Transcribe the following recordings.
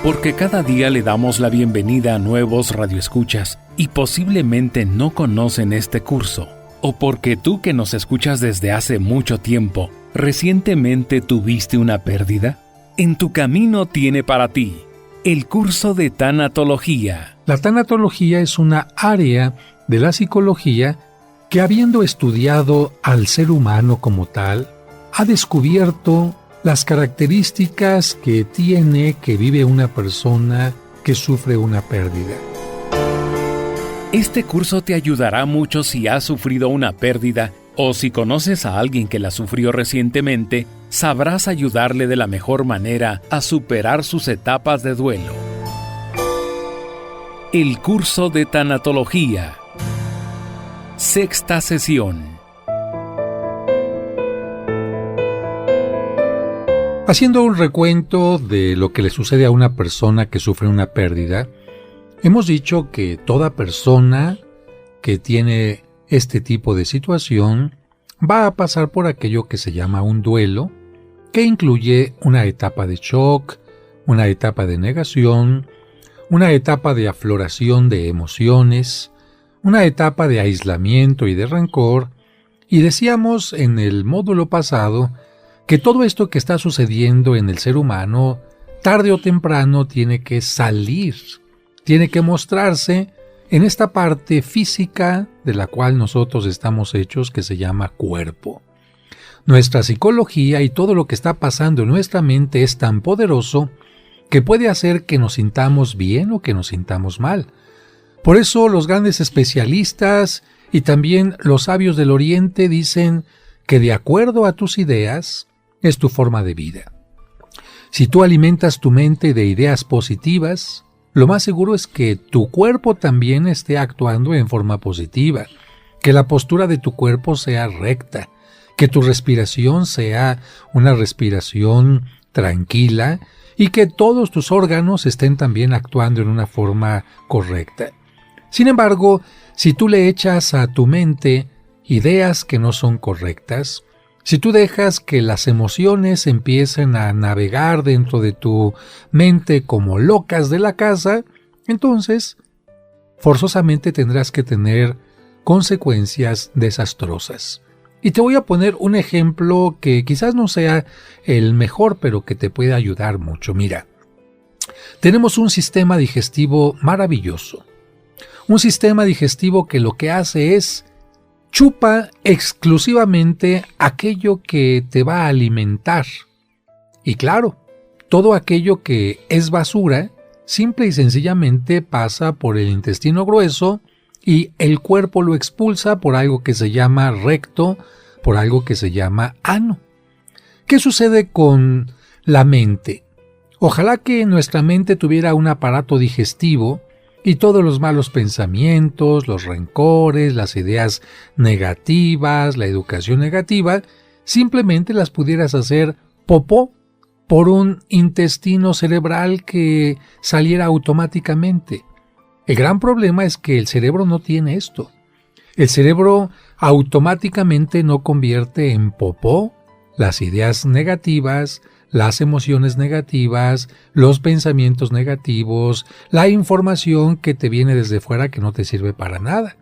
Porque cada día le damos la bienvenida a nuevos radioescuchas y posiblemente no conocen este curso. O porque tú que nos escuchas desde hace mucho tiempo, recientemente tuviste una pérdida. En tu camino tiene para ti el curso de tanatología. La tanatología es una área de la psicología que, habiendo estudiado al ser humano como tal, ha descubierto las características que vive una persona que sufre una pérdida. Este curso te ayudará mucho si has sufrido una pérdida o si conoces a alguien que la sufrió recientemente, sabrás ayudarle de la mejor manera a superar sus etapas de duelo. El curso de tanatología. Sexta sesión. Haciendo un recuento de lo que le sucede a una persona que sufre una pérdida, hemos dicho que toda persona que tiene este tipo de situación va a pasar por aquello que se llama un duelo, que incluye una etapa de shock, una etapa de negación, una etapa de afloración de emociones, una etapa de aislamiento y de rencor, y decíamos en el módulo pasado que todo esto que está sucediendo en el ser humano, tarde o temprano tiene que salir, tiene que mostrarse en esta parte física de la cual nosotros estamos hechos, que se llama cuerpo. Nuestra psicología y todo lo que está pasando en nuestra mente es tan poderoso que puede hacer que nos sintamos bien o que nos sintamos mal. Por eso los grandes especialistas y también los sabios del Oriente dicen que de acuerdo a tus ideas es tu forma de vida. Si tú alimentas tu mente de ideas positivas, lo más seguro es que tu cuerpo también esté actuando en forma positiva, que la postura de tu cuerpo sea recta, que tu respiración sea una respiración tranquila y que todos tus órganos estén también actuando en una forma correcta. Sin embargo, si tú le echas a tu mente ideas que no son correctas, si tú dejas que las emociones empiecen a navegar dentro de tu mente como locas de la casa, entonces forzosamente tendrás que tener consecuencias desastrosas. Y te voy a poner un ejemplo que quizás no sea el mejor, pero que te puede ayudar mucho. Mira, tenemos un sistema digestivo maravilloso. Un sistema digestivo que lo que hace es chupa exclusivamente aquello que te va a alimentar. Y claro, todo aquello que es basura, simple y sencillamente pasa por el intestino grueso y el cuerpo lo expulsa por algo que se llama recto, por algo que se llama ano. ¿Qué sucede con la mente? Ojalá que nuestra mente tuviera un aparato digestivo y todos los malos pensamientos, los rencores, las ideas negativas, la educación negativa, simplemente las pudieras hacer popó por un intestino cerebral que saliera automáticamente. El gran problema es que el cerebro no tiene esto. El cerebro automáticamente no convierte en popó las ideas negativas, las emociones negativas, los pensamientos negativos, la información que te viene desde fuera que no te sirve para nada.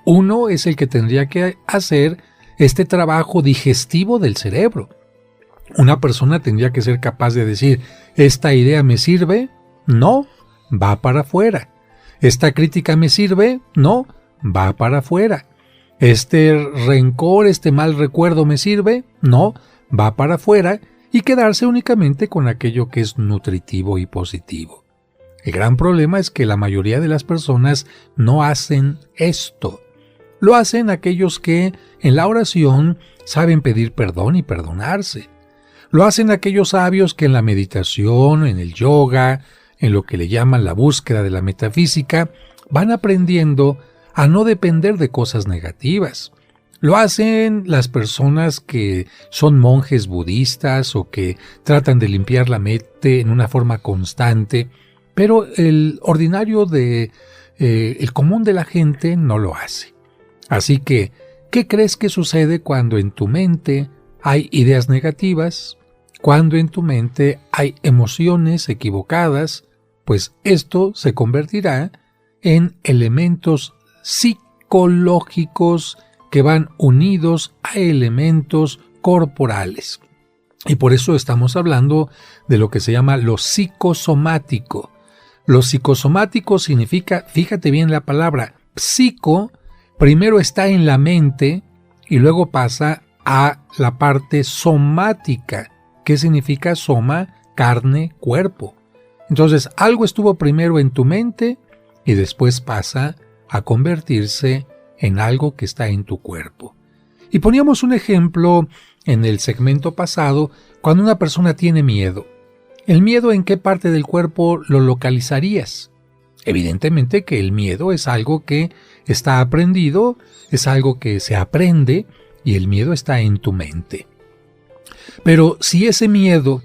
Uno es el que tendría que hacer este trabajo digestivo del cerebro. Una persona tendría que ser capaz de decir, ¿esta idea me sirve? No, va para afuera. ¿Esta crítica me sirve? No, va para afuera. ¿Este rencor, este mal recuerdo me sirve? No, va para afuera. Y quedarse únicamente con aquello que es nutritivo y positivo. El gran problema es que la mayoría de las personas no hacen esto. Lo hacen aquellos que en la oración saben pedir perdón y perdonarse. Lo hacen aquellos sabios que en la meditación, en el yoga, en lo que le llaman la búsqueda de la metafísica, van aprendiendo a no depender de cosas negativas. Lo hacen las personas que son monjes budistas o que tratan de limpiar la mente en una forma constante, pero el ordinario el común de la gente no lo hace. Así que, ¿qué crees que sucede cuando en tu mente hay ideas negativas, Cuando en tu mente hay emociones equivocadas, pues esto se convertirá en elementos psicológicos que van unidos a elementos corporales. Y por eso estamos hablando de lo que se llama lo psicosomático. Lo psicosomático significa, fíjate bien la palabra, psico, primero está en la mente y luego pasa a la parte somática. ¿Qué significa soma? Carne, cuerpo. Entonces, algo estuvo primero en tu mente y después pasa a convertirse en algo que está en tu cuerpo. Y poníamos un ejemplo en el segmento pasado cuando una persona tiene miedo. ¿El miedo en qué parte del cuerpo lo localizarías? Evidentemente que el miedo es algo que está aprendido, es algo que se aprende y el miedo está en tu mente. Pero si ese miedo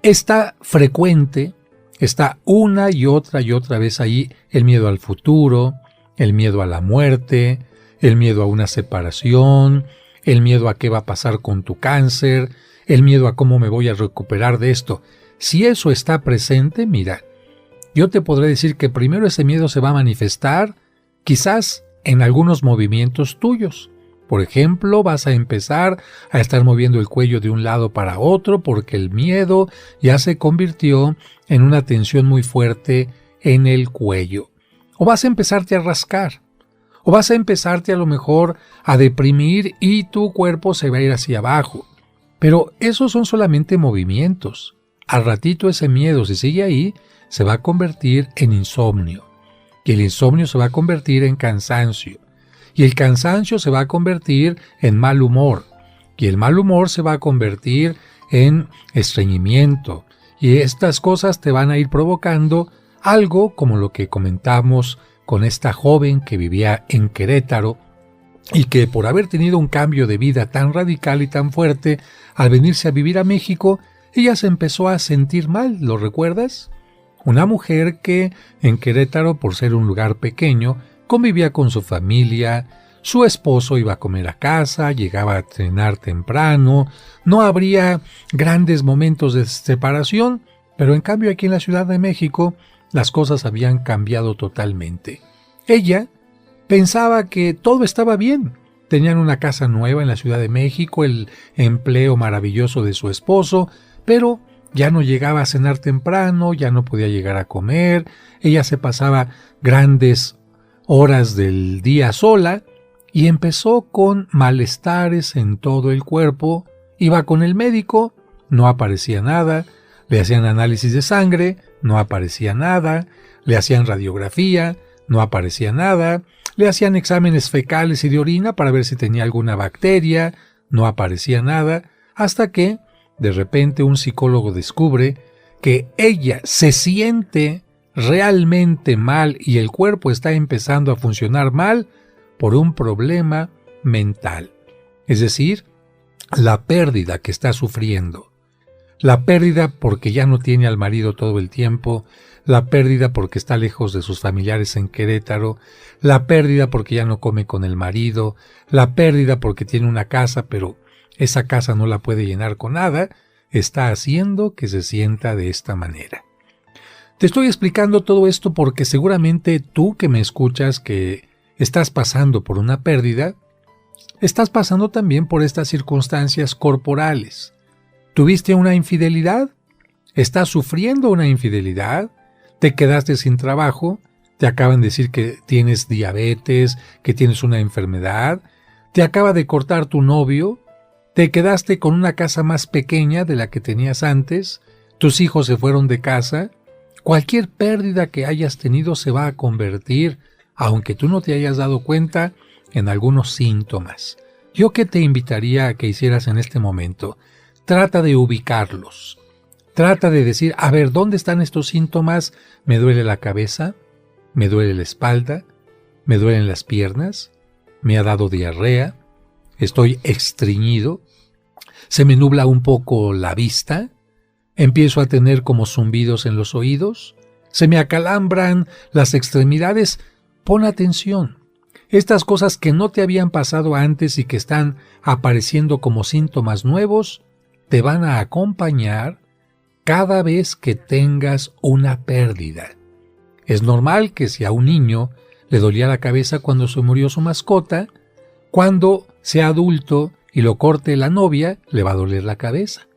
está frecuente, está una y otra vez ahí, el miedo al futuro, el miedo a la muerte, el miedo a una separación, el miedo a qué va a pasar con tu cáncer, el miedo a cómo me voy a recuperar de esto. Si eso está presente, mira, yo te podré decir que primero ese miedo se va a manifestar quizás en algunos movimientos tuyos. Por ejemplo, vas a empezar a estar moviendo el cuello de un lado para otro porque el miedo ya se convirtió en una tensión muy fuerte en el cuello. O vas a empezarte a rascar. O vas a empezarte a lo mejor a deprimir y tu cuerpo se va a ir hacia abajo. Pero esos son solamente movimientos. Al ratito ese miedo, si sigue ahí, se va a convertir en insomnio. Y el insomnio se va a convertir en cansancio. Y el cansancio se va a convertir en mal humor. Y el mal humor se va a convertir en estreñimiento. Y estas cosas te van a ir provocando algo como lo que comentamos con esta joven que vivía en Querétaro y que por haber tenido un cambio de vida tan radical y tan fuerte, al venirse a vivir a México, ella se empezó a sentir mal, ¿lo recuerdas? Una mujer que en Querétaro, por ser un lugar pequeño, convivía con su familia, su esposo iba a comer a casa, llegaba a cenar temprano, no habría grandes momentos de separación, pero en cambio aquí en la Ciudad de México las cosas habían cambiado totalmente. Ella pensaba que todo estaba bien. Tenían una casa nueva en la Ciudad de México, el empleo maravilloso de su esposo, pero ya no llegaba a cenar temprano, ya no podía llegar a comer, ella se pasaba grandes horas del día sola y empezó con malestares en todo el cuerpo. Iba con el médico, no aparecía nada, le hacían análisis de sangre, no aparecía nada, le hacían radiografía, no aparecía nada, le hacían exámenes fecales y de orina para ver si tenía alguna bacteria, no aparecía nada, hasta que de repente un psicólogo descubre que ella se siente realmente mal y el cuerpo está empezando a funcionar mal por un problema mental. Es decir, la pérdida que está sufriendo. La pérdida porque ya no tiene al marido todo el tiempo, la pérdida porque está lejos de sus familiares en Querétaro, la pérdida porque ya no come con el marido, la pérdida porque tiene una casa pero esa casa no la puede llenar con nada, está haciendo que se sienta de esta manera. Te estoy explicando todo esto porque seguramente tú que me escuchas que estás pasando por una pérdida, estás pasando también por estas circunstancias corporales. ¿Tuviste una infidelidad? ¿Estás sufriendo una infidelidad? ¿Te quedaste sin trabajo? ¿Te acaban de decir que tienes diabetes, que tienes una enfermedad? ¿Te acaba de cortar tu novio? ¿Te quedaste con una casa más pequeña de la que tenías antes? ¿Tus hijos se fueron de casa? Cualquier pérdida que hayas tenido se va a convertir, aunque tú no te hayas dado cuenta, en algunos síntomas. Yo que te invitaría a que hicieras en este momento, trata de ubicarlos. Trata de decir, a ver, ¿dónde están estos síntomas? ¿Me duele la cabeza? ¿Me duele la espalda? ¿Me duelen las piernas? ¿Me ha dado diarrea? ¿Estoy estreñido? ¿Se me nubla un poco la vista? ¿Empiezo a tener como zumbidos en los oídos? ¿Se me acalambran las extremidades? Pon atención. Estas cosas que no te habían pasado antes y que están apareciendo como síntomas nuevos, te van a acompañar cada vez que tengas una pérdida. Es normal que si a un niño le dolía la cabeza cuando se murió su mascota, cuando sea adulto y lo corte la novia, le va a doler la cabeza.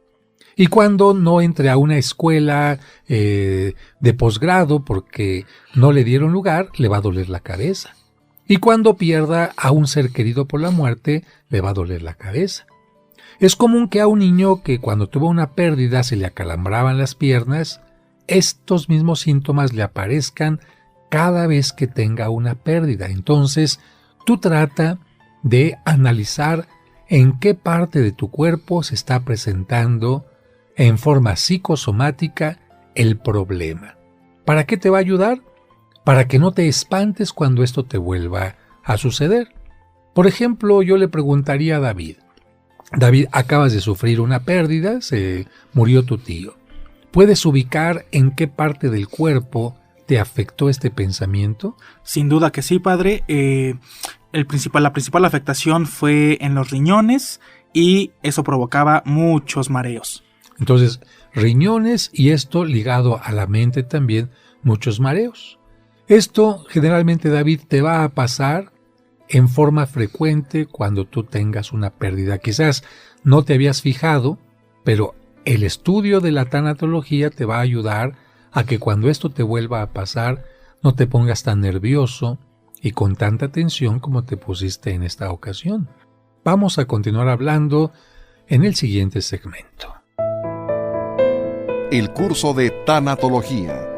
Y cuando no entre a una escuela de posgrado porque no le dieron lugar, le va a doler la cabeza. Y cuando pierda a un ser querido por la muerte, le va a doler la cabeza. Es común que a un niño que cuando tuvo una pérdida se le acalambraban las piernas, estos mismos síntomas le aparezcan cada vez que tenga una pérdida. Entonces, tú trata de analizar en qué parte de tu cuerpo se está presentando en forma psicosomática el problema. ¿Para qué te va a ayudar? Para que no te espantes cuando esto te vuelva a suceder. Por ejemplo, yo le preguntaría a David, acabas de sufrir una pérdida, se murió tu tío. ¿Puedes ubicar en qué parte del cuerpo te afectó este pensamiento? Sin duda que sí, padre. La principal afectación fue en los riñones y eso provocaba muchos mareos. Entonces, riñones y esto ligado a la mente también, muchos mareos. Esto generalmente, David, te va a pasar en forma frecuente cuando tú tengas una pérdida. Quizás no te habías fijado, pero el estudio de la tanatología te va a ayudar a que cuando esto te vuelva a pasar no te pongas tan nervioso y con tanta tensión como te pusiste en esta ocasión. Vamos a continuar hablando en el siguiente segmento. El curso de tanatología.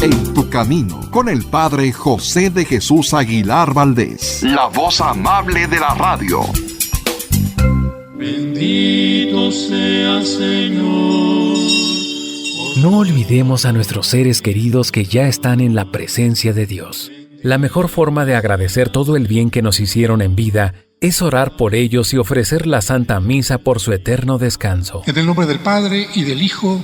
En tu camino, con el Padre José de Jesús Aguilar Valdés, la voz amable de la radio. Bendito sea Señor. No olvidemos a nuestros seres queridos que ya están en la presencia de Dios. La mejor forma de agradecer todo el bien que nos hicieron en vida es orar por ellos y ofrecer la Santa Misa por su eterno descanso. En el nombre del Padre, y del Hijo,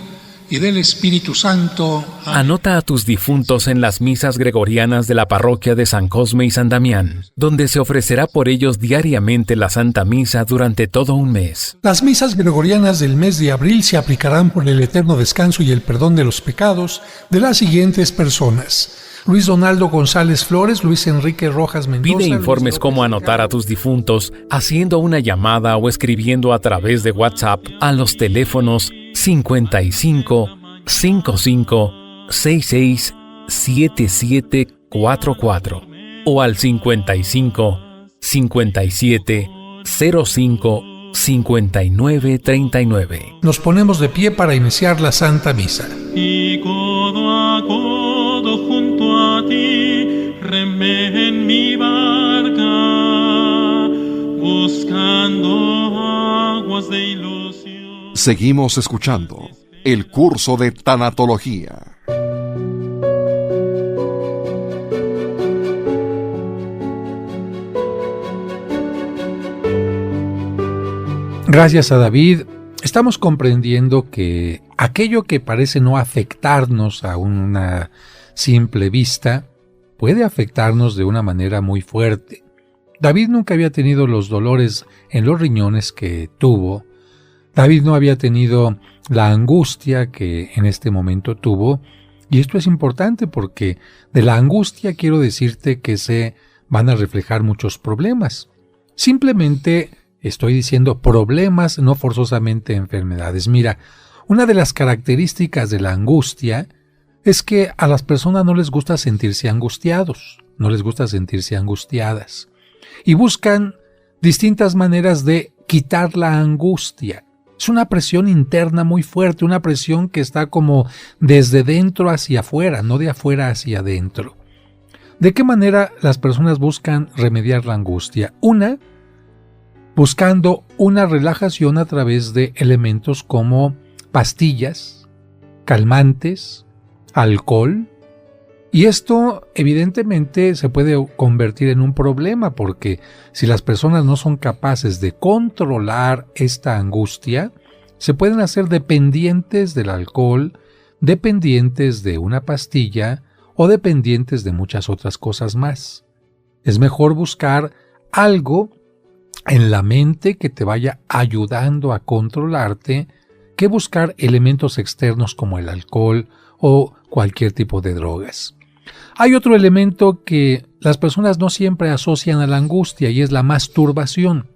y del Espíritu Santo. Amén. Anota a tus difuntos en las misas gregorianas de la parroquia de San Cosme y San Damián, donde se ofrecerá por ellos diariamente la Santa Misa durante todo un mes. Las misas gregorianas del mes de abril se aplicarán por el eterno descanso y el perdón de los pecados de las siguientes personas: Luis Donaldo González Flores, Luis Enrique Rojas Mendoza. Pide informes cómo anotar a tus difuntos haciendo una llamada o escribiendo a través de WhatsApp a los teléfonos 55 55 66 77 44 o al 55 57 05 59 39. Nos ponemos de pie para iniciar la Santa Misa. Y codo a codo junto a ti, remé en mi barca, buscando aguas de ilusión. Seguimos escuchando el curso de tanatología. Gracias a David, estamos comprendiendo que aquello que parece no afectarnos a una simple vista puede afectarnos de una manera muy fuerte. David nunca había tenido los dolores en los riñones que tuvo. David no había tenido la angustia que en este momento tuvo. Y esto es importante porque de la angustia quiero decirte que se van a reflejar muchos problemas. Simplemente estoy diciendo problemas, no forzosamente enfermedades. Mira, una de las características de la angustia es que a las personas no les gusta sentirse angustiados, no les gusta sentirse angustiadas. Y buscan distintas maneras de quitar la angustia. Es una presión interna muy fuerte, una presión que está como desde dentro hacia afuera, no de afuera hacia adentro. ¿De qué manera las personas buscan remediar la angustia? Una, buscando una relajación a través de elementos como pastillas, calmantes, alcohol. Y esto evidentemente se puede convertir en un problema porque si las personas no son capaces de controlar esta angustia, se pueden hacer dependientes del alcohol, dependientes de una pastilla o dependientes de muchas otras cosas más. Es mejor buscar algo en la mente que te vaya ayudando a controlarte que buscar elementos externos como el alcohol o cualquier tipo de drogas. Hay otro elemento que las personas no siempre asocian a la angustia y es la masturbación.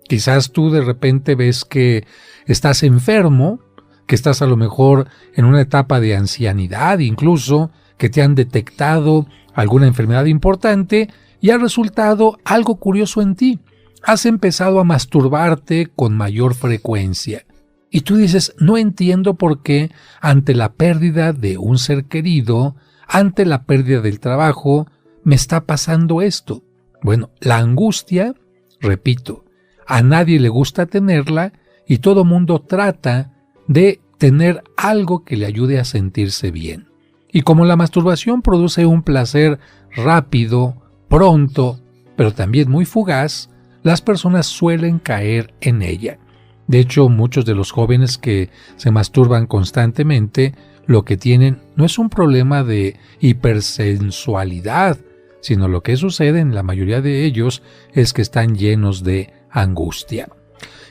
Quizás tú de repente ves que estás enfermo, que estás a lo mejor en una etapa de ancianidad, incluso que te han detectado alguna enfermedad importante y ha resultado algo curioso en ti. Has empezado a masturbarte con mayor frecuencia. Y tú dices, no entiendo por qué ante la pérdida de un ser querido, ante la pérdida del trabajo, me está pasando esto. Bueno, la angustia, repito, a nadie le gusta tenerla y todo mundo trata de tener algo que le ayude a sentirse bien. Y como la masturbación produce un placer rápido, pronto, pero también muy fugaz, las personas suelen caer en ella. De hecho, muchos de los jóvenes que se masturban constantemente, lo que tienen no es un problema de hipersensualidad, sino lo que sucede en la mayoría de ellos es que están llenos de angustia.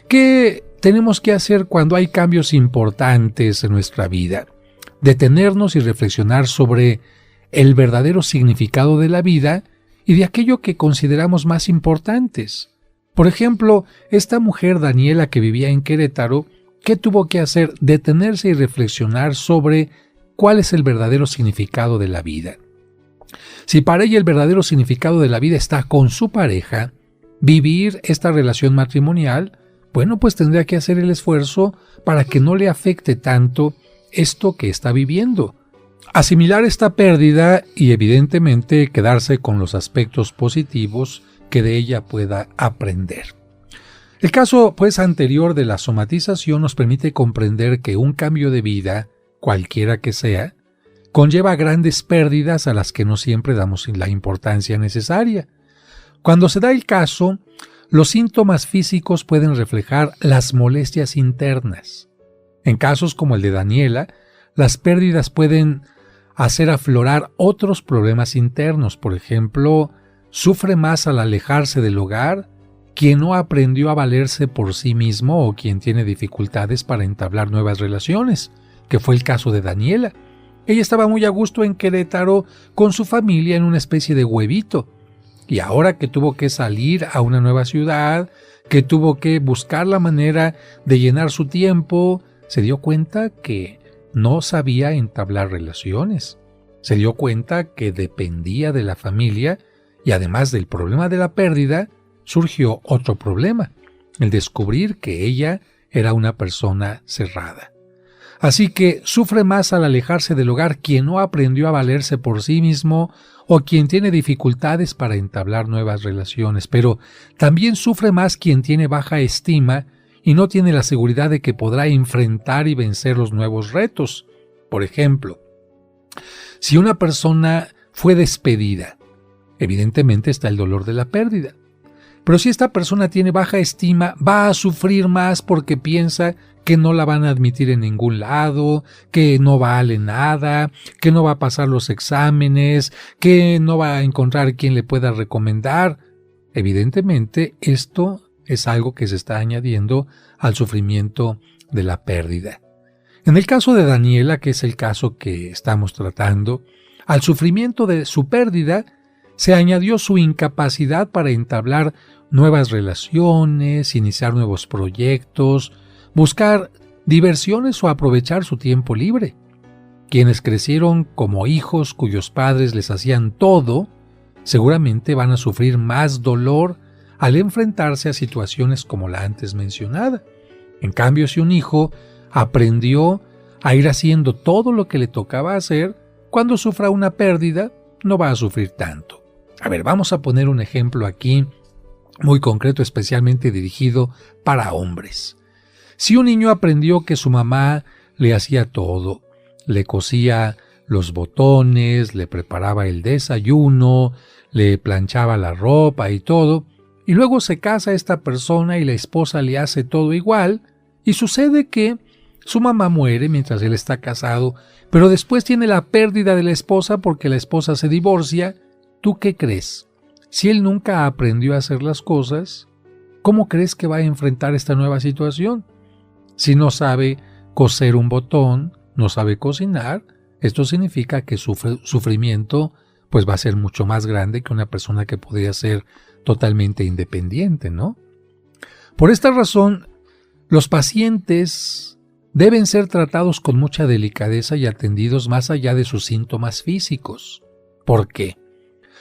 ¿Qué tenemos que hacer cuando hay cambios importantes en nuestra vida? Detenernos y reflexionar sobre el verdadero significado de la vida y de aquello que consideramos más importantes. Por ejemplo, esta mujer Daniela que vivía en Querétaro, ¿qué tuvo que hacer? Detenerse y reflexionar sobre cuál es el verdadero significado de la vida. Si para ella el verdadero significado de la vida está con su pareja, vivir esta relación matrimonial, bueno, pues tendría que hacer el esfuerzo para que no le afecte tanto esto que está viviendo. Asimilar esta pérdida y evidentemente quedarse con los aspectos positivos que de ella pueda aprender. El caso, pues, anterior de la somatización nos permite comprender que un cambio de vida, cualquiera que sea, conlleva grandes pérdidas a las que no siempre damos la importancia necesaria. Cuando se da el caso, los síntomas físicos pueden reflejar las molestias internas. En casos como el de Daniela, las pérdidas pueden hacer aflorar otros problemas internos. Por ejemplo, sufre más al alejarse del hogar quien no aprendió a valerse por sí mismo o quien tiene dificultades para entablar nuevas relaciones, que fue el caso de Daniela. Ella estaba muy a gusto en Querétaro con su familia en una especie de huevito. Y ahora que tuvo que salir a una nueva ciudad, que tuvo que buscar la manera de llenar su tiempo, se dio cuenta que no sabía entablar relaciones. Se dio cuenta que dependía de la familia y además del problema de la pérdida, surgió otro problema, el descubrir que ella era una persona cerrada. Así que sufre más al alejarse del hogar quien no aprendió a valerse por sí mismo o quien tiene dificultades para entablar nuevas relaciones, pero también sufre más quien tiene baja estima y no tiene la seguridad de que podrá enfrentar y vencer los nuevos retos. Por ejemplo, si una persona fue despedida, evidentemente está el dolor de la pérdida. Pero si esta persona tiene baja estima, va a sufrir más porque piensa que no la van a admitir en ningún lado, que no vale nada, que no va a pasar los exámenes, que no va a encontrar quien le pueda recomendar. Evidentemente, esto es algo que se está añadiendo al sufrimiento de la pérdida. En el caso de Daniela, que es el caso que estamos tratando, al sufrimiento de su pérdida se añadió su incapacidad para entablar nuevas relaciones, iniciar nuevos proyectos, buscar diversiones o aprovechar su tiempo libre. Quienes crecieron como hijos cuyos padres les hacían todo, seguramente van a sufrir más dolor al enfrentarse a situaciones como la antes mencionada. En cambio, si un hijo aprendió a ir haciendo todo lo que le tocaba hacer, cuando sufra una pérdida, no va a sufrir tanto. A ver, vamos a poner un ejemplo aquí muy concreto, especialmente dirigido para hombres. Si un niño aprendió que su mamá le hacía todo, le cosía los botones, le preparaba el desayuno, le planchaba la ropa y todo, y luego se casa esta persona y la esposa le hace todo igual, y sucede que su mamá muere mientras él está casado, pero después tiene la pérdida de la esposa porque la esposa se divorcia. ¿Tú qué crees? Si él nunca aprendió a hacer las cosas, ¿cómo crees que va a enfrentar esta nueva situación? Si no sabe coser un botón, no sabe cocinar, esto significa que su sufrimiento pues va a ser mucho más grande que una persona que podría ser totalmente independiente, ¿no? Por esta razón, los pacientes deben ser tratados con mucha delicadeza y atendidos más allá de sus síntomas físicos. ¿Por qué?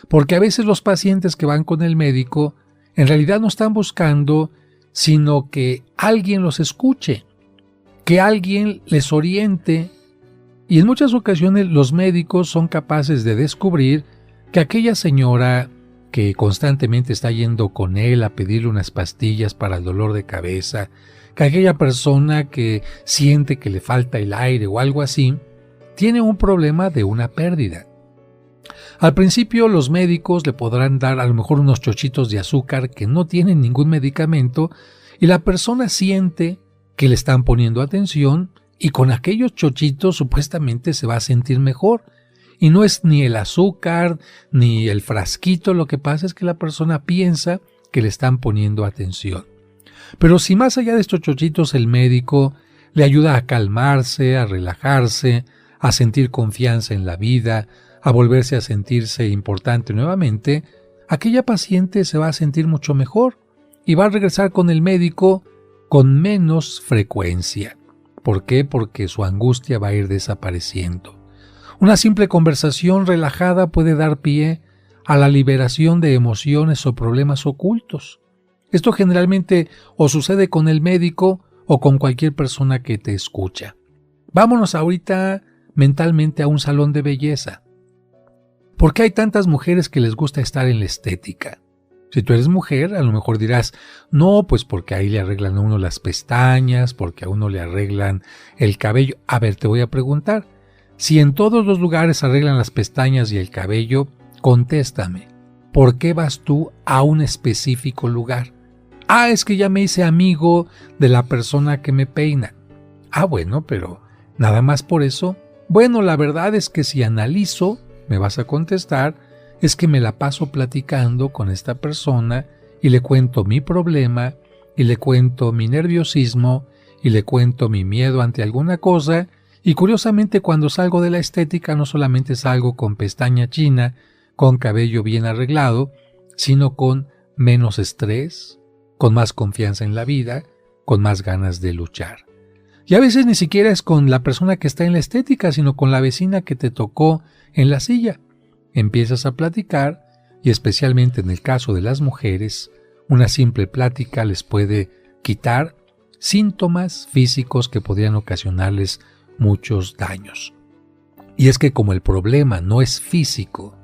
Porque a veces los pacientes que van con el médico en realidad no están buscando sino que alguien los escuche, que alguien les oriente, y en muchas ocasiones los médicos son capaces de descubrir que aquella señora que constantemente está yendo con él a pedirle unas pastillas para el dolor de cabeza, que aquella persona que siente que le falta el aire o algo así, tiene un problema de una pérdida. Al principio los médicos le podrán dar a lo mejor unos chochitos de azúcar que no tienen ningún medicamento y la persona siente que le están poniendo atención y con aquellos chochitos supuestamente se va a sentir mejor. Y no es ni el azúcar ni el frasquito, lo que pasa es que la persona piensa que le están poniendo atención. Pero si más allá de estos chochitos el médico le ayuda a calmarse, a relajarse, a sentir confianza en la vida, a volverse a sentirse importante nuevamente, aquella paciente se va a sentir mucho mejor y va a regresar con el médico con menos frecuencia. ¿Por qué? Porque su angustia va a ir desapareciendo. Una simple conversación relajada puede dar pie a la liberación de emociones o problemas ocultos. Esto generalmente o sucede con el médico o con cualquier persona que te escucha. Vámonos ahorita mentalmente a un salón de belleza. ¿Por qué hay tantas mujeres que les gusta estar en la estética? Si tú eres mujer, a lo mejor dirás, no, pues porque ahí le arreglan a uno las pestañas, porque a uno le arreglan el cabello. A ver, te voy a preguntar, si en todos los lugares arreglan las pestañas y el cabello, contéstame, ¿por qué vas tú a un específico lugar? Ah, es que ya me hice amigo de la persona que me peina. Ah, bueno, pero nada más por eso. Bueno, la verdad es que si analizo, me vas a contestar, es que me la paso platicando con esta persona y le cuento mi problema, y le cuento mi nerviosismo, y le cuento mi miedo ante alguna cosa, y curiosamente cuando salgo de la estética no solamente salgo con pestaña china, con cabello bien arreglado, sino con menos estrés, con más confianza en la vida, con más ganas de luchar. Y a veces ni siquiera es con la persona que está en la estética, sino con la vecina que te tocó en la silla. Empiezas a platicar y especialmente en el caso de las mujeres, una simple plática les puede quitar síntomas físicos que podrían ocasionarles muchos daños. Y es que como el problema no es físico,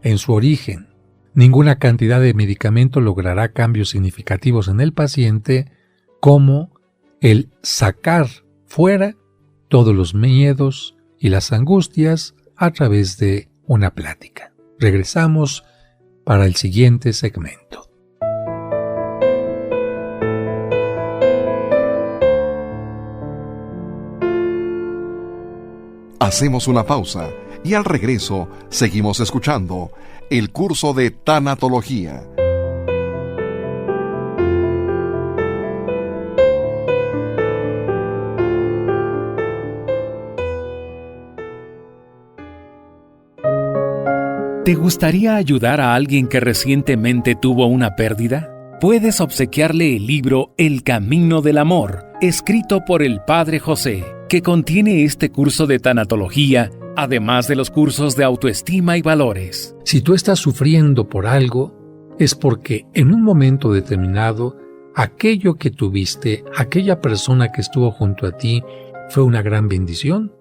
en su origen, ninguna cantidad de medicamento logrará cambios significativos en el paciente como el sacar fuera todos los miedos y las angustias a través de una plática. Regresamos para el siguiente segmento. Hacemos una pausa y al regreso seguimos escuchando el curso de tanatología. ¿Te gustaría ayudar a alguien que recientemente tuvo una pérdida? Puedes obsequiarle el libro El Camino del Amor, escrito por el Padre José, que contiene este curso de tanatología, además de los cursos de autoestima y valores. Si tú estás sufriendo por algo, es porque en un momento determinado, aquello que tuviste, aquella persona que estuvo junto a ti, fue una gran bendición.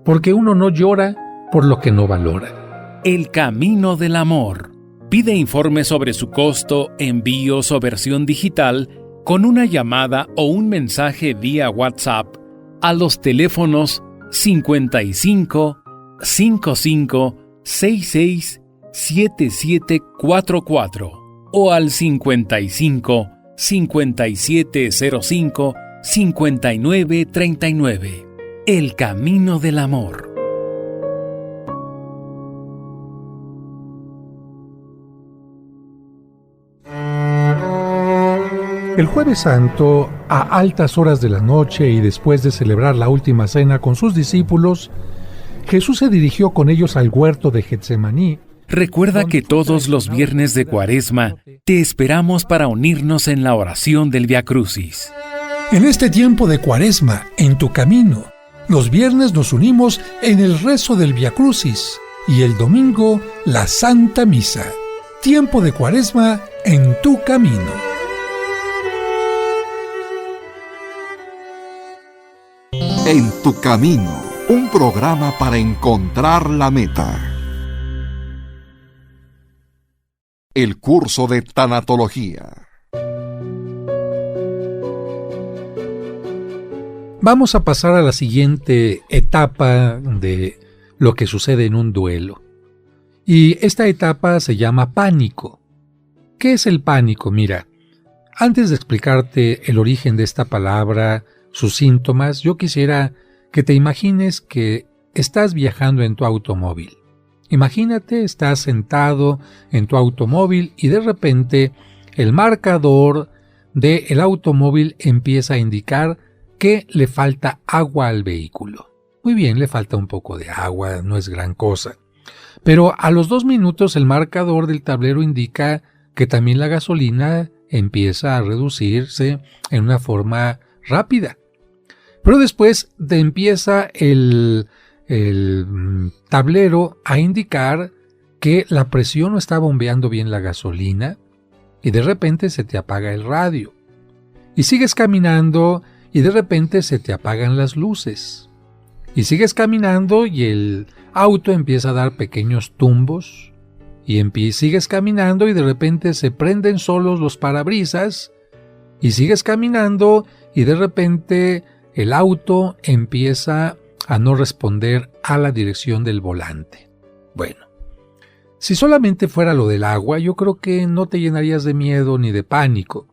Porque uno no llora por lo que no valora. El Camino del Amor. Pide informe sobre su costo, envíos o versión digital con una llamada o un mensaje vía WhatsApp a los teléfonos 55 55 66 7744 o al 55 5705 5939. El Camino del Amor. El Jueves Santo, a altas horas de la noche y después de celebrar la última cena con sus discípulos, Jesús se dirigió con ellos al huerto de Getsemaní. Recuerda que todos los viernes de Cuaresma te esperamos para unirnos en la oración del Vía Crucis. En este tiempo de Cuaresma, en tu camino, los viernes nos unimos en el rezo del Vía Crucis y el domingo la Santa Misa. Tiempo de Cuaresma en tu camino. En tu camino, un programa para encontrar la meta. El curso de tanatología. Vamos a pasar a la siguiente etapa de lo que sucede en un duelo. Y esta etapa se llama pánico. ¿Qué es el pánico? Mira, antes de explicarte el origen de esta palabra, sus síntomas, yo quisiera que te imagines que estás viajando en tu automóvil. Imagínate, estás sentado en tu automóvil y de repente el marcador del automóvil empieza a indicar que le falta agua al vehículo. Muy bien, le falta un poco de agua, no es gran cosa. Pero a los 2 minutos el marcador del tablero indica que también la gasolina empieza a reducirse en una forma rápida. Pero después te empieza el tablero a indicar que la presión no está bombeando bien la gasolina y de repente se te apaga el radio. Y sigues caminando y de repente se te apagan las luces. Y sigues caminando y el auto empieza a dar pequeños tumbos. Y sigues caminando y de repente se prenden solos los parabrisas. Y sigues caminando y de repente el auto empieza a no responder a la dirección del volante. Bueno, si solamente fuera lo del agua, yo creo que no te llenarías de miedo ni de pánico.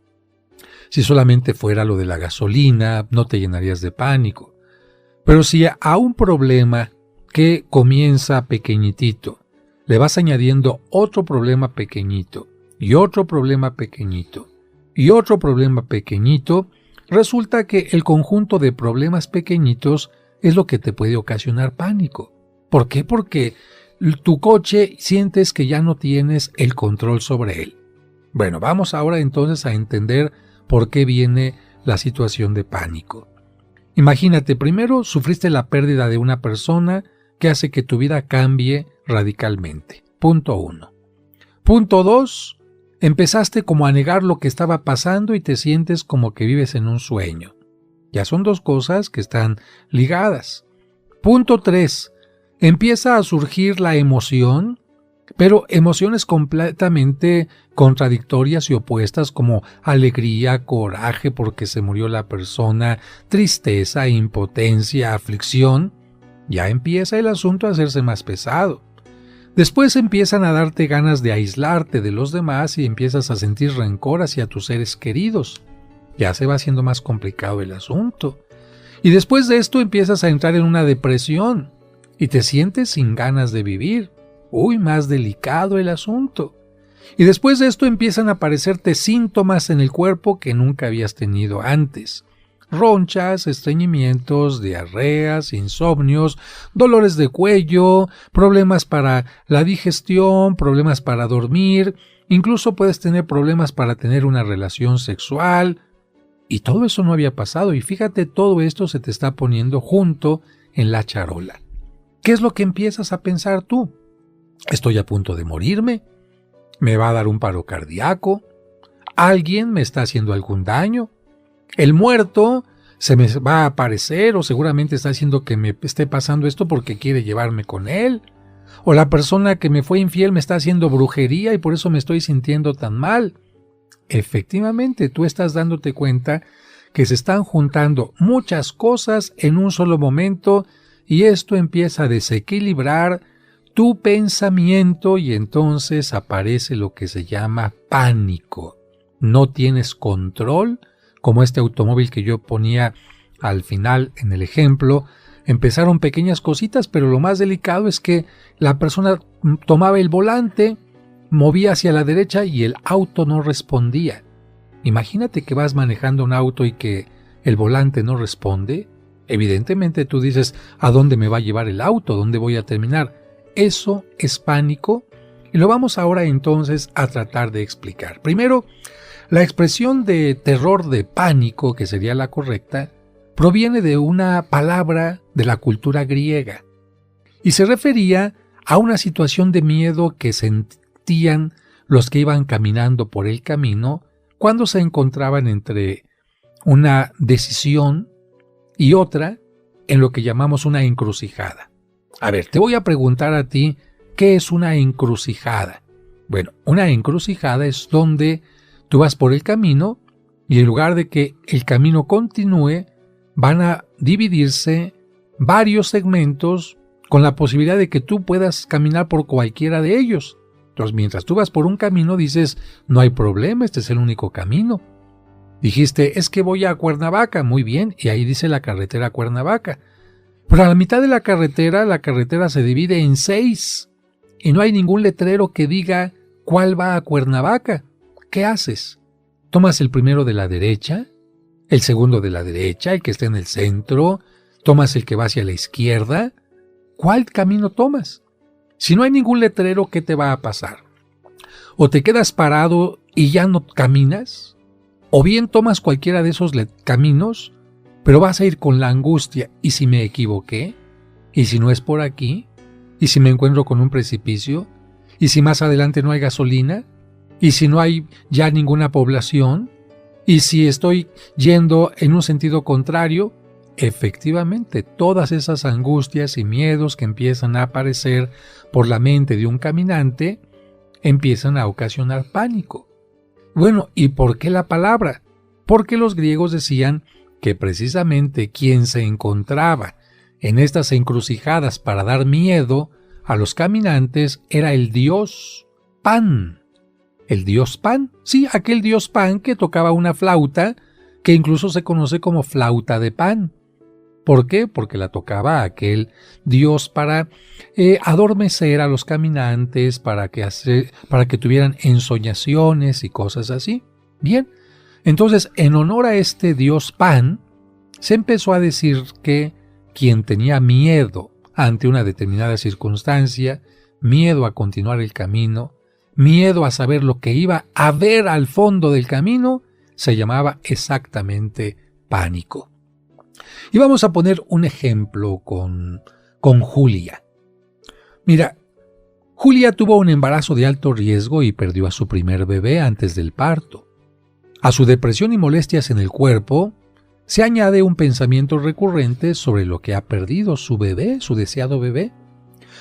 Si solamente fuera lo de la gasolina, no te llenarías de pánico. Pero si a un problema que comienza pequeñitito, le vas añadiendo otro problema pequeñito, y otro problema pequeñito, y otro problema pequeñito, resulta que el conjunto de problemas pequeñitos es lo que te puede ocasionar pánico. ¿Por qué? Porque tu coche sientes que ya no tienes el control sobre él. Bueno, vamos ahora entonces a entender por qué viene la situación de pánico. Imagínate, primero sufriste la pérdida de una persona que hace que tu vida cambie radicalmente. Punto 1. Punto 2. Empezaste como a negar lo que estaba pasando y te sientes como que vives en un sueño. Ya son 2 cosas que están ligadas. Punto 3. Empieza a surgir la emoción, pero emociones completamente contradictorias y opuestas como alegría, coraje porque se murió la persona, tristeza, impotencia, aflicción. Ya empieza el asunto a hacerse más pesado. Después empiezan a darte ganas de aislarte de los demás y empiezas a sentir rencor hacia tus seres queridos. Ya se va haciendo más complicado el asunto. Y después de esto empiezas a entrar en una depresión y te sientes sin ganas de vivir. Uy, más delicado el asunto. Y después de esto empiezan a aparecerte síntomas en el cuerpo que nunca habías tenido antes. Ronchas, estreñimientos, diarreas, insomnios, dolores de cuello, problemas para la digestión, problemas para dormir, incluso puedes tener problemas para tener una relación sexual. Y todo eso no había pasado, y fíjate, todo esto se te está poniendo junto en la charola. ¿Qué es lo que empiezas a pensar tú? ¿Estoy a punto de morirme? ¿Me va a dar un paro cardíaco? ¿Alguien me está haciendo algún daño? ¿El muerto se me va a aparecer o seguramente está haciendo que me esté pasando esto porque quiere llevarme con él? ¿O la persona que me fue infiel me está haciendo brujería y por eso me estoy sintiendo tan mal? Efectivamente, tú estás dándote cuenta que se están juntando muchas cosas en un solo momento y esto empieza a desequilibrar tu pensamiento y entonces aparece lo que se llama pánico. No tienes control, como este automóvil que yo ponía al final en el ejemplo. Empezaron pequeñas cositas, pero lo más delicado es que la persona tomaba el volante, movía hacia la derecha y el auto no respondía. Imagínate que vas manejando un auto y que el volante no responde. Evidentemente tú dices, ¿a dónde me va a llevar el auto? ¿Dónde voy a terminar? Eso es pánico y lo vamos ahora entonces a tratar de explicar. Primero, la expresión de terror de pánico, que sería la correcta, proviene de una palabra de la cultura griega y se refería a una situación de miedo que sentían los que iban caminando por el camino cuando se encontraban entre una decisión y otra en lo que llamamos una encrucijada. A ver, te voy a preguntar a ti, ¿qué es una encrucijada? Bueno, una encrucijada es donde tú vas por el camino y en lugar de que el camino continúe, van a dividirse varios segmentos con la posibilidad de que tú puedas caminar por cualquiera de ellos. Entonces, mientras tú vas por un camino, dices, no hay problema, este es el único camino. Dijiste, es que voy a Cuernavaca, muy bien, y ahí dice la carretera Cuernavaca. Pero a la mitad de la carretera se divide en 6 y no hay ningún letrero que diga cuál va a Cuernavaca. ¿Qué haces? ¿Tomas el primero de la derecha? ¿El segundo de la derecha? ¿El que está en el centro? ¿Tomas el que va hacia la izquierda? ¿Cuál camino tomas? Si no hay ningún letrero, ¿qué te va a pasar? O te quedas parado y ya no caminas, o bien tomas cualquiera de esos caminos, pero vas a ir con la angustia. ¿Y si me equivoqué? ¿Y si no es por aquí? ¿Y si me encuentro con un precipicio? ¿Y si más adelante no hay gasolina? ¿Y si no hay ya ninguna población? ¿Y si estoy yendo en un sentido contrario? Efectivamente, todas esas angustias y miedos que empiezan a aparecer por la mente de un caminante empiezan a ocasionar pánico. Bueno, ¿y por qué la palabra? Porque los griegos decían que precisamente quien se encontraba en estas encrucijadas para dar miedo a los caminantes era el dios Pan. El dios Pan, sí, aquel dios Pan que tocaba una flauta que incluso se conoce como flauta de pan. ¿Por qué? Porque la tocaba aquel dios para adormecer a los caminantes, para que tuvieran ensoñaciones y cosas así. Bien, entonces en honor a este dios Pan, se empezó a decir que quien tenía miedo ante una determinada circunstancia, miedo a continuar el camino, miedo a saber lo que iba a ver al fondo del camino, se llamaba exactamente pánico. Y vamos a poner un ejemplo con Julia. Mira, Julia tuvo un embarazo de alto riesgo y perdió a su primer bebé antes del parto. A su depresión y molestias en el cuerpo se añade un pensamiento recurrente sobre lo que ha perdido su bebé, su deseado bebé.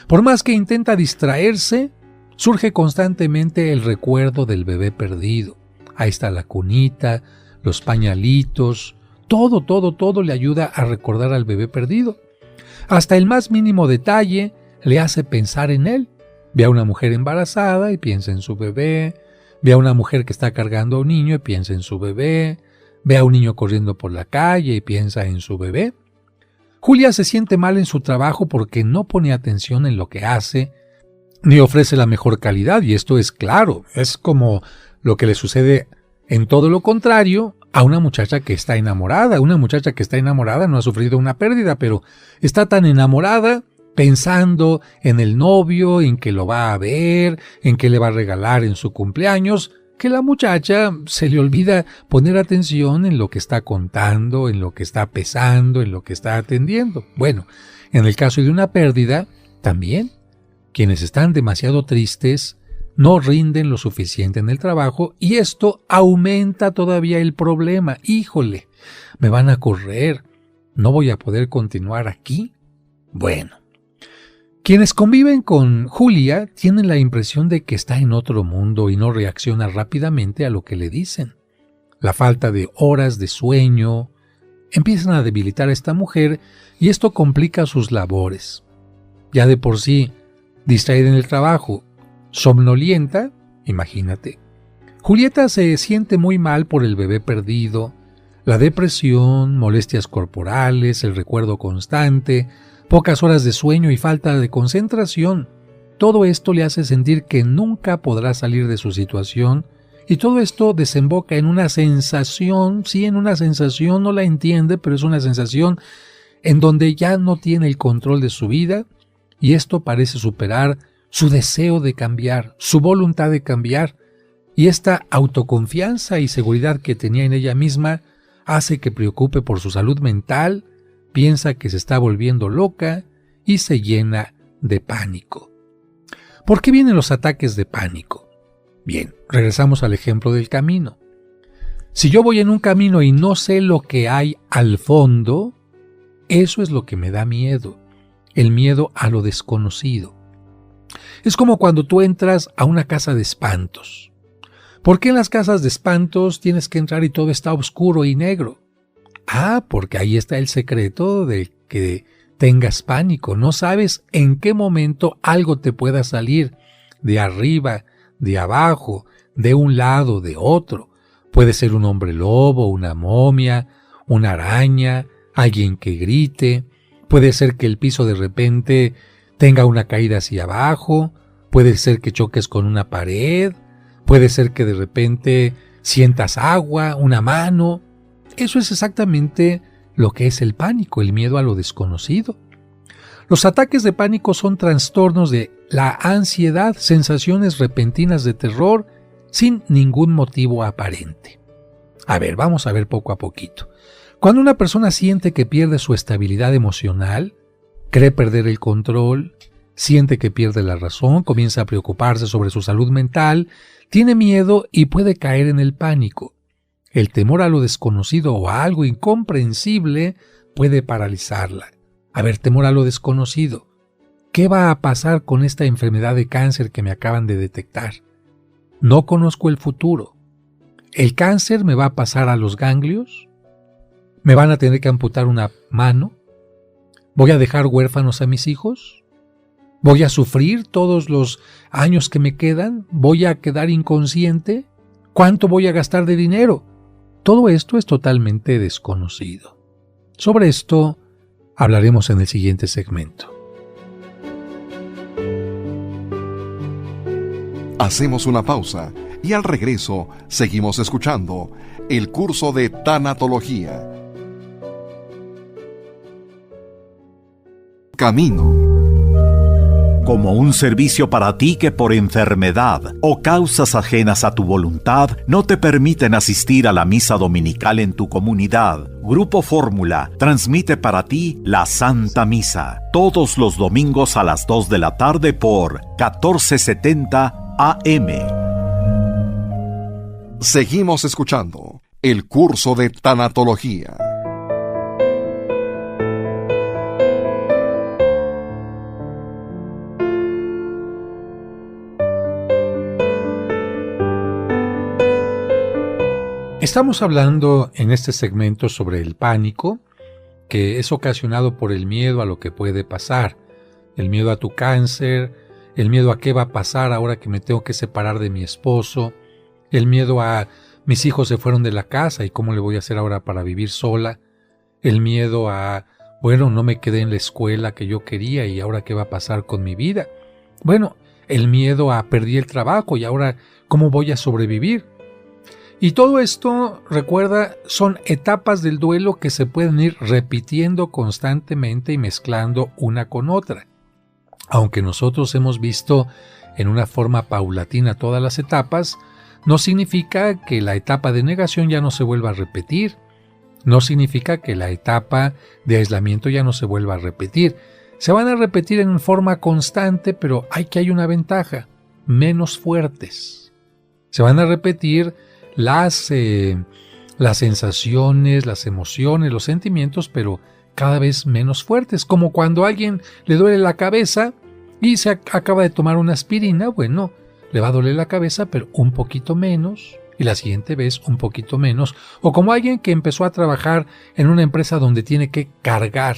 Por más que intenta distraerse, surge constantemente el recuerdo del bebé perdido. Ahí está la cunita, los pañalitos, todo le ayuda a recordar al bebé perdido. Hasta el más mínimo detalle le hace pensar en él. Ve a una mujer embarazada y piensa en su bebé. Ve a una mujer que está cargando a un niño y piensa en su bebé. Ve a un niño corriendo por la calle y piensa en su bebé. Julia se siente mal en su trabajo porque no pone atención en lo que hace, ni ofrece la mejor calidad, y esto es claro, es como lo que le sucede en todo lo contrario a una muchacha que está enamorada. Una muchacha que está enamorada no ha sufrido una pérdida, pero está tan enamorada pensando en el novio, en que lo va a ver, en que le va a regalar en su cumpleaños, que la muchacha se le olvida poner atención en lo que está contando, en lo que está pesando, en lo que está atendiendo. Bueno, en el caso de una pérdida, también, quienes están demasiado tristes no rinden lo suficiente en el trabajo y esto aumenta todavía el problema. Híjole, me van a correr, ¿no voy a poder continuar aquí? Bueno, quienes conviven con Julia tienen la impresión de que está en otro mundo y no reacciona rápidamente a lo que le dicen. La falta de horas de sueño empiezan a debilitar a esta mujer y esto complica sus labores. Ya de por sí, distraída en el trabajo, somnolienta, imagínate. Julieta se siente muy mal por el bebé perdido, la depresión, molestias corporales, el recuerdo constante, pocas horas de sueño y falta de concentración. Todo esto le hace sentir que nunca podrá salir de su situación Y todo esto desemboca en una sensación, sí, en una sensación, no la entiende, pero es una sensación en donde ya no tiene el control de su vida, y esto parece superar su deseo de cambiar, su voluntad de cambiar, y esta autoconfianza y seguridad que tenía en ella misma hace que preocupe por su salud mental, piensa que se está volviendo loca y se llena de pánico. ¿Por qué vienen los ataques de pánico? Bien, regresamos al ejemplo del camino. Si yo voy en un camino y no sé lo que hay al fondo, eso es lo que me da miedo, el miedo a lo desconocido. Es como cuando tú entras a una casa de espantos. ¿Por qué en las casas de espantos tienes que entrar y todo está oscuro y negro? Porque ahí está el secreto de que tengas pánico. No sabes en qué momento algo te pueda salir de arriba, de abajo, de un lado, de otro. Puede ser un hombre lobo, una momia, una araña, alguien que grite. Puede ser que el piso de repente tenga una caída hacia abajo. Puede ser que choques con una pared. Puede ser que de repente sientas agua, una mano. Eso es exactamente lo que es el pánico, el miedo a lo desconocido. Los ataques de pánico son trastornos de la ansiedad, sensaciones repentinas de terror sin ningún motivo aparente. Vamos a ver poco a poquito. Cuando una persona siente que pierde su estabilidad emocional, cree perder el control, siente que pierde la razón, comienza a preocuparse sobre su salud mental, tiene miedo y puede caer en el pánico. El temor a lo desconocido o a algo incomprensible puede paralizarla. Temor a lo desconocido. ¿Qué va a pasar con esta enfermedad de cáncer que me acaban de detectar? No conozco el futuro. ¿El cáncer me va a pasar a los ganglios? ¿Me van a tener que amputar una mano? ¿Voy a dejar huérfanos a mis hijos? ¿Voy a sufrir todos los años que me quedan? ¿Voy a quedar inconsciente? ¿Cuánto voy a gastar de dinero? Todo esto es totalmente desconocido. Sobre esto hablaremos en el siguiente segmento. Hacemos una pausa y al regreso seguimos escuchando el curso de tanatología. Camino. Como un servicio para ti que por enfermedad o causas ajenas a tu voluntad no te permiten asistir a la misa dominical en tu comunidad, Grupo Fórmula transmite para ti la Santa Misa todos los domingos a las 2 de la tarde por 1470 AM. Seguimos escuchando el curso de tanatología. Estamos hablando en este segmento sobre el pánico, que es ocasionado por el miedo a lo que puede pasar, el miedo a tu cáncer, el miedo a qué va a pasar ahora que me tengo que separar de mi esposo, el miedo a mis hijos se fueron de la casa y cómo le voy a hacer ahora para vivir sola, el miedo a, no me quedé en la escuela que yo quería y ahora qué va a pasar con mi vida. El miedo a perdí el trabajo y ahora cómo voy a sobrevivir. Y todo esto, recuerda, son etapas del duelo que se pueden ir repitiendo constantemente y mezclando una con otra. Aunque nosotros hemos visto en una forma paulatina todas las etapas, no significa que la etapa de negación ya no se vuelva a repetir. No significa que la etapa de aislamiento ya no se vuelva a repetir. Se van a repetir en forma constante, pero hay una ventaja: menos fuertes. Se van a repetir las sensaciones, las emociones, los sentimientos, pero cada vez menos fuertes, como cuando a alguien le duele la cabeza y se acaba de tomar una aspirina, le va a doler la cabeza, pero un poquito menos, y la siguiente vez un poquito menos, o como alguien que empezó a trabajar en una empresa donde tiene que cargar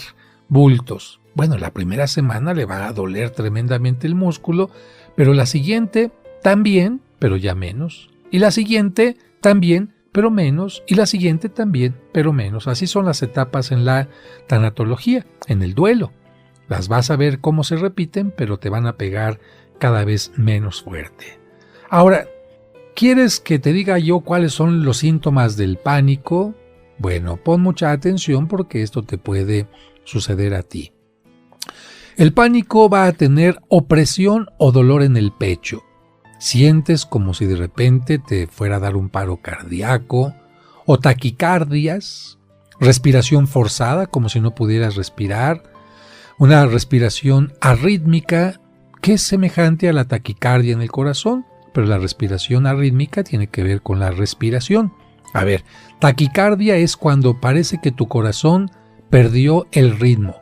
bultos. La primera semana le va a doler tremendamente el músculo, pero la siguiente también, pero ya menos. Y la siguiente también, pero menos, y la siguiente también, pero menos. Así son las etapas en la tanatología, en el duelo. Las vas a ver cómo se repiten, pero te van a pegar cada vez menos fuerte. Ahora, ¿Quieres que te diga yo cuáles son los síntomas del pánico? Bueno, pon mucha atención porque esto te puede suceder a ti. El pánico va a tener opresión o dolor en el pecho. Sientes como si de repente te fuera a dar un paro cardíaco o taquicardias, respiración forzada como si no pudieras respirar, una respiración arrítmica que es semejante a la taquicardia en el corazón, pero la respiración arrítmica tiene que ver con la respiración. A ver, taquicardia es cuando parece que tu corazón perdió el ritmo.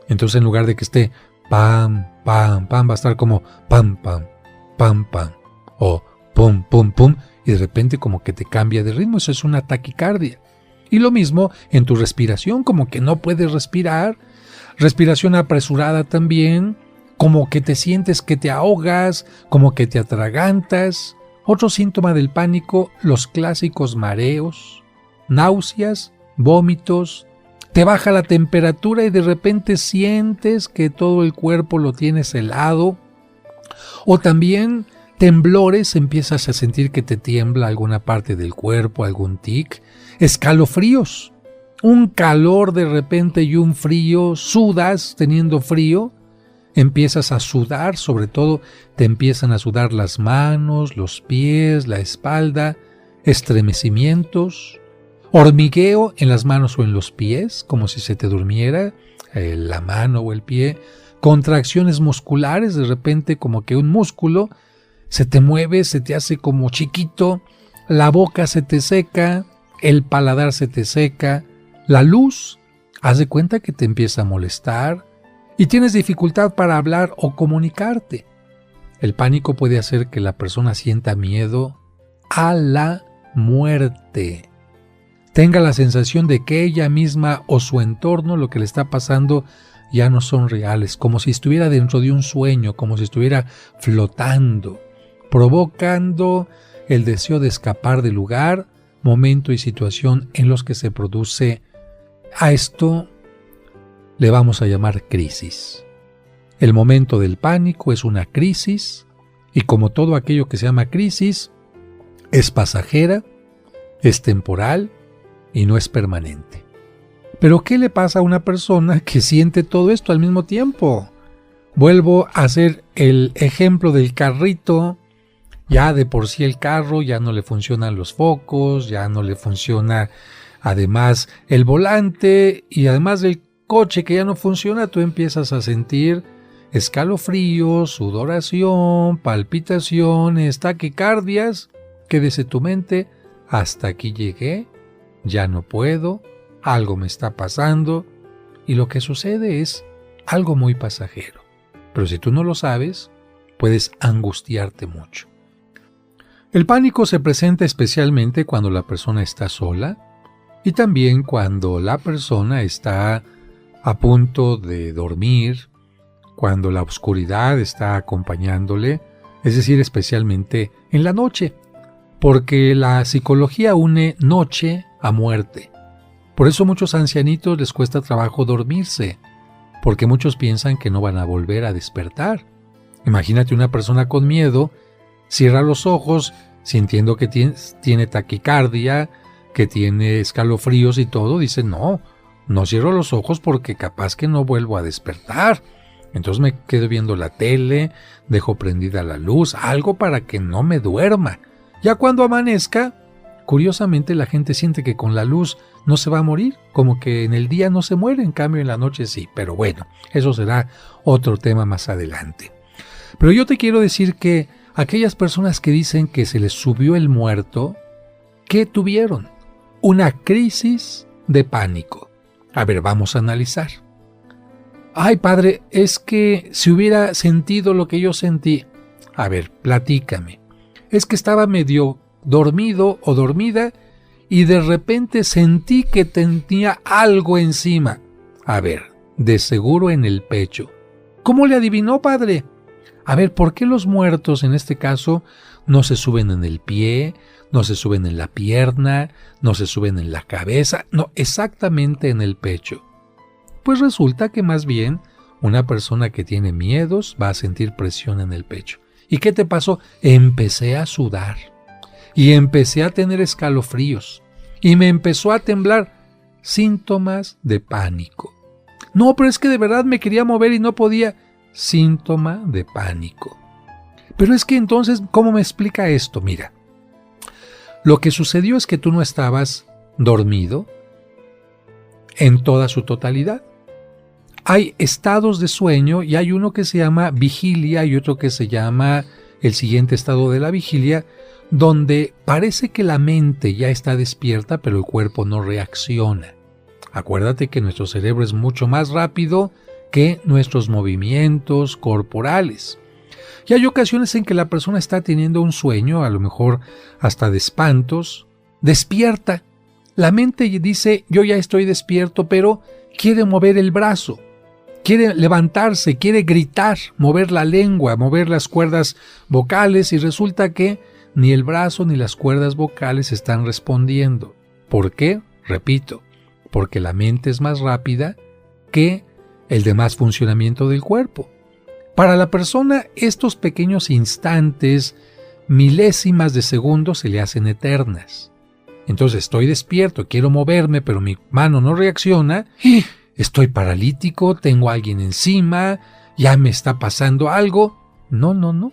Entonces en lugar de que esté pam, pam, pam, va a estar como pam, pam, pam, pam, o pum, pum, pum, y de repente como que te cambia de ritmo. Eso es una taquicardia. Y lo mismo en tu respiración, como que no puedes respirar, respiración apresurada también, como que te sientes que te ahogas, como que te atragantas. Otro síntoma del pánico, los clásicos mareos, náuseas, vómitos, te baja la temperatura y de repente sientes que todo el cuerpo lo tienes helado, o también temblores, empiezas a sentir que te tiembla alguna parte del cuerpo, algún tic, escalofríos, un calor de repente y un frío, sudas teniendo frío, empiezas a sudar, sobre todo te empiezan a sudar las manos, los pies, la espalda, estremecimientos, hormigueo en las manos o en los pies, como si se te durmiera la mano o el pie, contracciones musculares, de repente como que un músculo se te mueve, se te hace como chiquito, la boca se te seca, el paladar se te seca, la luz, haz de cuenta que te empieza a molestar y tienes dificultad para hablar o comunicarte. El pánico puede hacer que la persona sienta miedo a la muerte. Tenga la sensación de que ella misma o su entorno, lo que le está pasando, ya no son reales, como si estuviera dentro de un sueño, como si estuviera flotando, provocando el deseo de escapar del lugar, momento y situación en los que se produce. A esto le vamos a llamar crisis. El momento del pánico es una crisis y como todo aquello que se llama crisis, es pasajera, es temporal y no es permanente. Pero ¿qué le pasa a una persona que siente todo esto al mismo tiempo? Vuelvo a hacer el ejemplo del carrito. Ya de por sí el carro ya no le funcionan los focos, ya no le funciona además el volante y además del coche que ya no funciona, tú empiezas a sentir escalofríos, sudoración, palpitaciones, taquicardias. Quédese tu mente, hasta aquí llegué, ya no puedo, algo me está pasando y lo que sucede es algo muy pasajero. Pero si tú no lo sabes, puedes angustiarte mucho. El pánico se presenta especialmente cuando la persona está sola y también cuando la persona está a punto de dormir, cuando la oscuridad está acompañándole, es decir, especialmente en la noche, porque la psicología une noche a muerte. Por eso muchos ancianitos les cuesta trabajo dormirse, porque muchos piensan que no van a volver a despertar. Imagínate una persona con miedo, cierra los ojos sintiendo que tiene taquicardia, que tiene escalofríos y todo, dice no cierro los ojos porque capaz que no vuelvo a despertar. Entonces me quedo viendo la tele, dejo prendida la luz, algo para que no me duerma. Ya cuando amanezca, curiosamente la gente siente que con la luz no se va a morir, como que en el día no se muere, en cambio en la noche sí. Pero bueno, eso será otro tema más adelante. Pero yo te quiero decir que aquellas personas que dicen que se les subió el muerto, ¿qué tuvieron? Una crisis de pánico. A ver, vamos a analizar. Ay, padre, es que si hubiera sentido lo que yo sentí. A ver, platícame. Es que estaba medio dormido o dormida y de repente sentí que tenía algo encima. A ver, de seguro en el pecho. ¿Cómo le adivinó, padre? A ver, ¿por qué los muertos en este caso no se suben en el pie, no se suben en la pierna, no se suben en la cabeza? No, exactamente en el pecho. Pues resulta que más bien una persona que tiene miedos va a sentir presión en el pecho. ¿Y qué te pasó? Empecé a sudar. y empecé a tener escalofríos y me empezó a temblar. Síntomas de pánico. No, pero es que de verdad me quería mover y no podía. Síntoma de pánico. Pero es que entonces, ¿cómo me explica esto? Mira, lo que sucedió es que tú no estabas dormido en toda su totalidad. Hay estados de sueño y hay uno que se llama vigilia y otro que se llama el siguiente estado de la vigilia, donde parece que la mente ya está despierta, pero el cuerpo no reacciona. Acuérdate que nuestro cerebro es mucho más rápido que nuestros movimientos corporales. Y hay ocasiones en que la persona está teniendo un sueño, a lo mejor hasta de espantos, despierta. La mente dice, yo ya estoy despierto, pero quiere mover el brazo, quiere levantarse, quiere gritar, mover la lengua, mover las cuerdas vocales, y resulta que ni el brazo ni las cuerdas vocales están respondiendo. ¿Por qué? Repito, porque la mente es más rápida que el demás funcionamiento del cuerpo. Para la persona, estos pequeños instantes, milésimas de segundo, se le hacen eternas. Entonces estoy despierto, quiero moverme, pero mi mano no reacciona, estoy paralítico, tengo a alguien encima, ya me está pasando algo. No.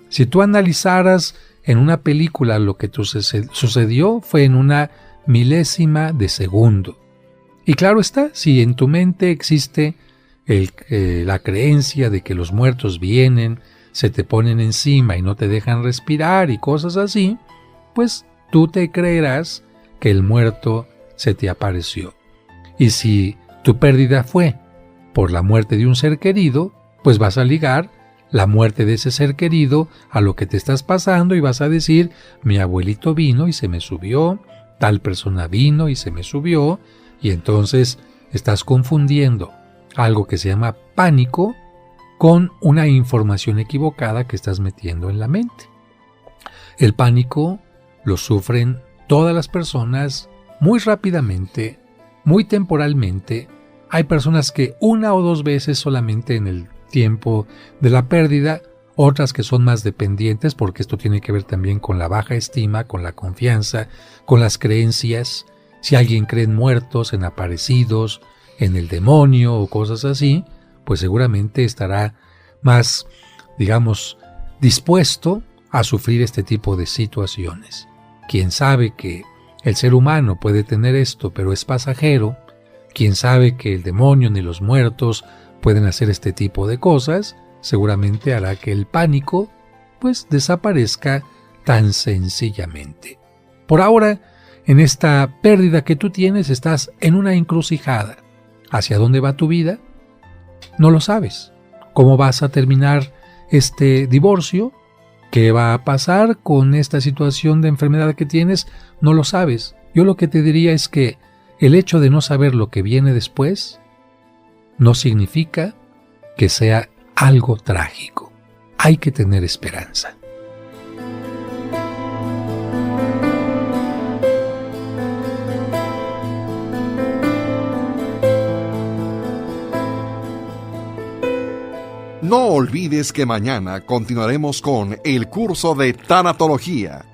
Si tú analizaras en una película lo que sucedió, fue en una milésima de segundo. Y claro está, si en tu mente existe la creencia de que los muertos vienen, se te ponen encima y no te dejan respirar y cosas así, pues tú te creerás que el muerto se te apareció. Y si tu pérdida fue por la muerte de un ser querido, pues vas a ligar la muerte de ese ser querido a lo que te estás pasando y vas a decir, mi abuelito vino y se me subió, tal persona vino y se me subió, y entonces estás confundiendo algo que se llama pánico con una información equivocada que estás metiendo en la mente. El pánico lo sufren todas las personas muy rápidamente, muy temporalmente. Hay personas que una o dos veces solamente en el tiempo de la pérdida, otras que son más dependientes, porque esto tiene que ver también con la baja estima, con la confianza, con las creencias. Si alguien cree en muertos, en aparecidos, en el demonio o cosas así, pues seguramente estará más, digamos, dispuesto a sufrir este tipo de situaciones. Quien sabe que el ser humano puede tener esto, pero es pasajero, quien sabe que el demonio ni los muertos pueden hacer este tipo de cosas, seguramente hará que el pánico, pues, desaparezca tan sencillamente. Por ahora, en esta pérdida que tú tienes, estás en una encrucijada. ¿Hacia dónde va tu vida? No lo sabes. ¿Cómo vas a terminar este divorcio? ¿Qué va a pasar con esta situación de enfermedad que tienes? No lo sabes. Yo lo que te diría es que el hecho de no saber lo que viene después no significa que sea algo trágico. Hay que tener esperanza. No olvides que mañana continuaremos con el curso de tanatología,